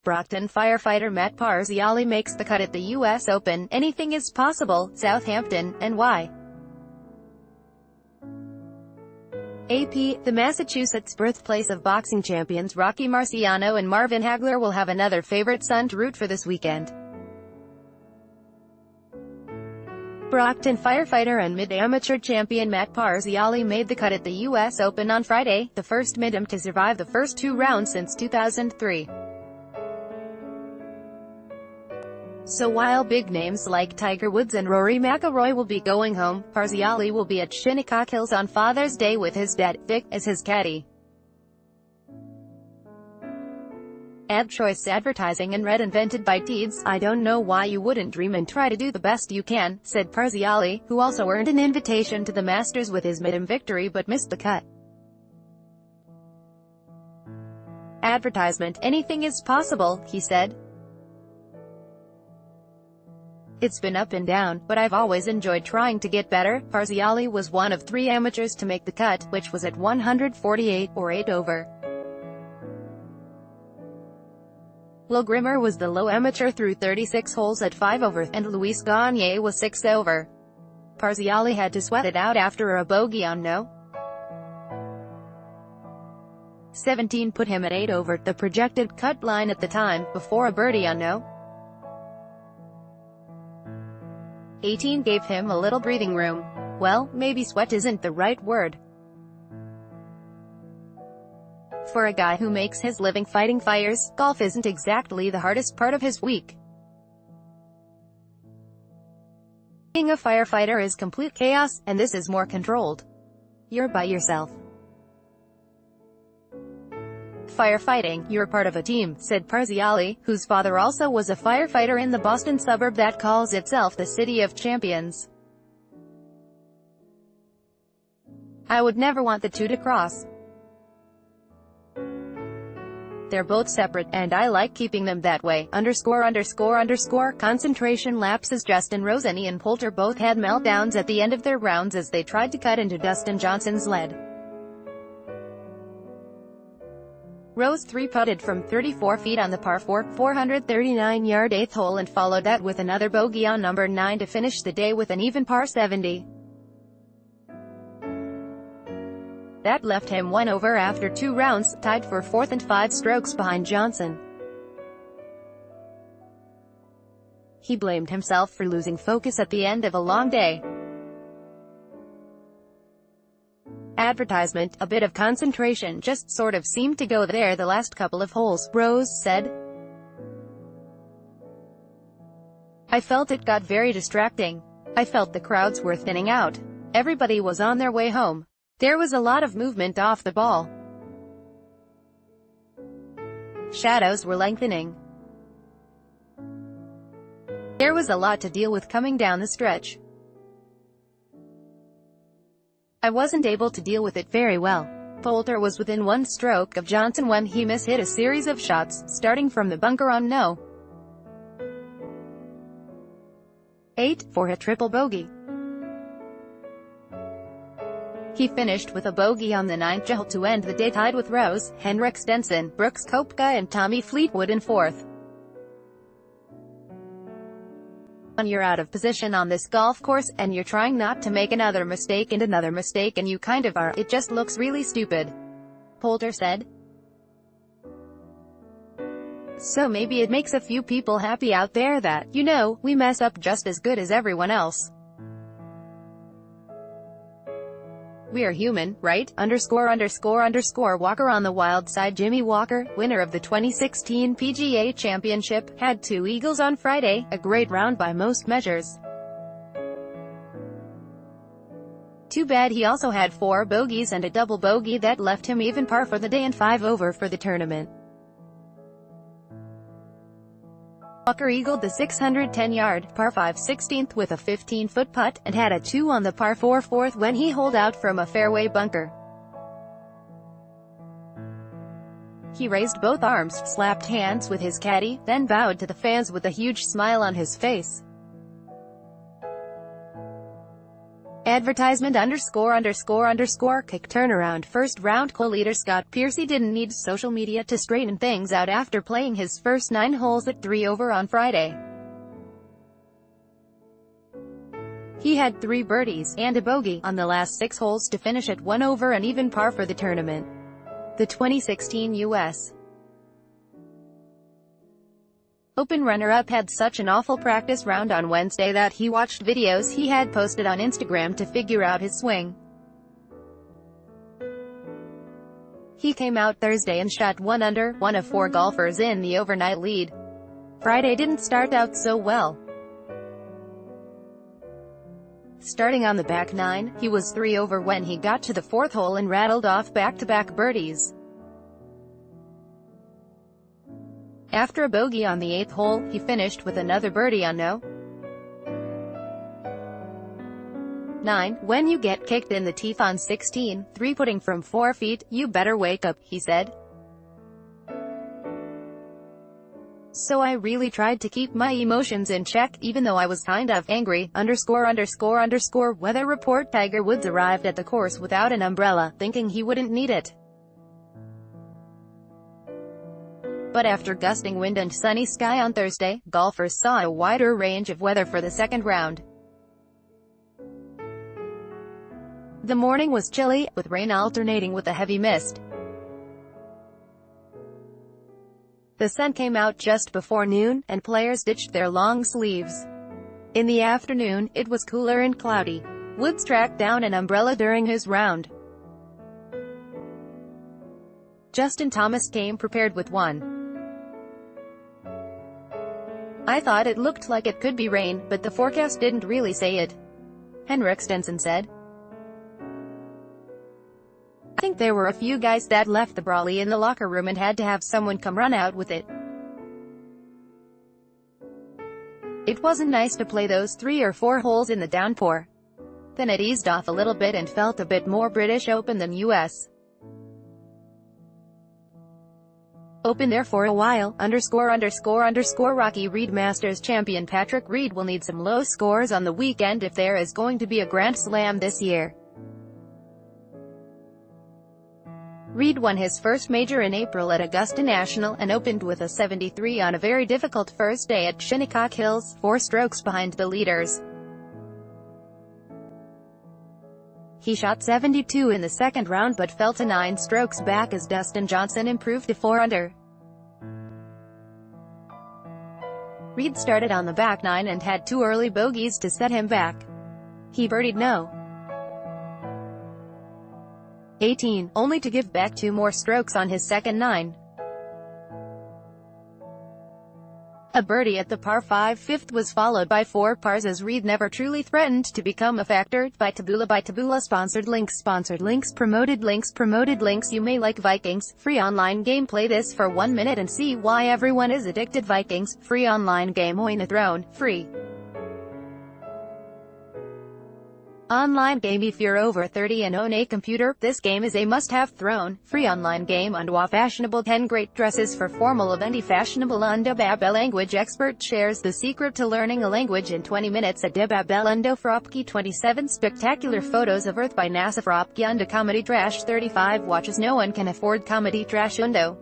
Brockton firefighter Matt Parziale makes the cut at the U.S. Open. Anything is possible. Southampton, and why? AP, the Massachusetts birthplace of boxing champions Rocky Marciano and Marvin Hagler will have another favorite son to root for this weekend. Brockton firefighter and mid-amateur champion Matt Parziale made the cut at the U.S. Open on Friday, the first mid-am to survive the first two rounds since 2003. So while big names like Tiger Woods and Rory McIlroy will be going home, Parziale will be at Shinnecock Hills on Father's Day with his dad, Vic, as his caddy. Ad choice advertising and red invented by Teeds. I don't know why you wouldn't dream and try to do the best you can, said Parziale, who also earned an invitation to the Masters with his mid-am victory but missed the cut. Advertisement, anything is possible, he said. It's been up and down, but I've always enjoyed trying to get better. Parziale was one of 3 amateurs to make the cut, which was at 148, or 8 over. Will Grimmer was the low amateur through 36 holes at 5 over, and Luis Gagne was 6 over. Parziale had to sweat it out after a bogey on no. 17 put him at 8 over, the projected cut line at the time, before a birdie on no. 18 gave him a little breathing room. Well, maybe sweat isn't the right word. For a guy who makes his living fighting fires, golf isn't exactly the hardest part of his week. Being a firefighter is complete chaos, and this is more controlled. You're by yourself. Firefighting, you're part of a team, said Parziale, whose father also was a firefighter in the Boston suburb that calls itself the City of Champions. I would never want the two to cross. They're both separate, and I like keeping them that way. Concentration lapses. Justin Rose and Ian Poulter both had meltdowns at the end of their rounds as they tried to cut into Dustin Johnson's lead. Rose 3-putted from 34 feet on the par 4, 439-yard 8th hole and followed that with another bogey on number 9 to finish the day with an even par 70. That left him 1 over after 2 rounds, tied for 4th and 5 strokes behind Johnson. He blamed himself for losing focus at the end of a long day. Advertisement, a bit of concentration just sort of seemed to go there the last couple of holes, Rose said. I felt it got very distracting. I felt the crowds were thinning out. Everybody was on their way home. There was a lot of movement off the ball. Shadows were lengthening. There was a lot to deal with coming down the stretch. I wasn't able to deal with it very well. Poulter was within 1 stroke of Johnson when he mishit a series of shots, starting from the bunker on no. 8 for a triple bogey. He finished with a bogey on the 9th hole to end the day, tied with Rose, Henrik Stenson, Brooks Koepka and Tommy Fleetwood in 4th. When you're out of position on this golf course, and you're trying not to make another mistake, and you kind of are, it just looks really stupid, Poulter said. So maybe it makes a few people happy out there that, you know, we mess up just as good as everyone else. We're human, right? Walker on the wild side. Jimmy Walker, winner of the 2016 PGA Championship, had 2 eagles on Friday, a great round by most measures. Too bad he also had 4 bogeys and a double bogey that left him even par for the day and 5 over for the tournament. Walker eagled the 610-yard, par 5 16th with a 15-foot putt, and had a 2 on the par 4 4th when he holed out from a fairway bunker. He raised both arms, slapped hands with his caddy, then bowed to the fans with a huge smile on his face. Advertisement ____ kick turnaround. First round co-leader Scott Piercy didn't need social media to straighten things out after playing his first 9 holes at 3 over on Friday. He had 3 birdies and a bogey on the last 6 holes to finish at 1 over and even par for the tournament. The 2016 U.S. Open runner-up had such an awful practice round on Wednesday that he watched videos he had posted on Instagram to figure out his swing. He came out Thursday and shot 1 under, one of 4 golfers in the overnight lead. Friday didn't start out so well. Starting on the back 9, he was 3 over when he got to the 4th hole and rattled off back-to-back birdies. After a bogey on the 8th hole, he finished with another birdie on no. 9. When you get kicked in the teeth on 16, 3-putting from 4 feet, you better wake up, he said. So I really tried to keep my emotions in check, even though I was kind of angry, ____. Weather report. Tiger Woods arrived at the course without an umbrella, thinking he wouldn't need it. But after gusting wind and sunny sky on Thursday, golfers saw a wider range of weather for the second round. The morning was chilly, with rain alternating with a heavy mist. The sun came out just before noon, and players ditched their long sleeves. In the afternoon, it was cooler and cloudy. Woods tracked down an umbrella during his round. Justin Thomas came prepared with one. I thought it looked like it could be rain, but the forecast didn't really say it, Henrik Stenson said. I think there were a few guys that left the brolly in the locker room and had to have someone come run out with it. It wasn't nice to play those 3 or 4 holes in the downpour. Then it eased off a little bit and felt a bit more British Open than US Open there for a while, ____. Rocky Reed Masters champion Patrick Reed will need some low scores on the weekend if there is going to be a Grand Slam this year. Reed won his first major in April at Augusta National, and opened with a 73 on a very difficult first day at Shinnecock Hills, 4 strokes behind the leaders. He shot 72 in the second round but fell to 9 strokes back as Dustin Johnson improved to 4 under. Reed started on the back 9 and had 2 early bogeys to set him back. He birdied no. 18, only to give back 2 more strokes on his second 9. A birdie at the par 5 fifth was followed by 4 pars as Reed never truly threatened to become a factor. By Taboola. Sponsored links. Promoted links. You may like Vikings. Free online game. Play this for 1 minute and see why everyone is addicted. Vikings. Free online game. Win a throne. Free online game. If you're over 30 and own a computer, this game is a must-have. Throne. Free online game. Undwa fashionable 10 great dresses for formal event. Fashionable Undwa language expert shares the secret to learning a language in 20 minutes. Adebabel Undo Fropki 27 spectacular photos of Earth by NASA. Fropki Undo comedy trash 35 watches no one can afford comedy trash Undo.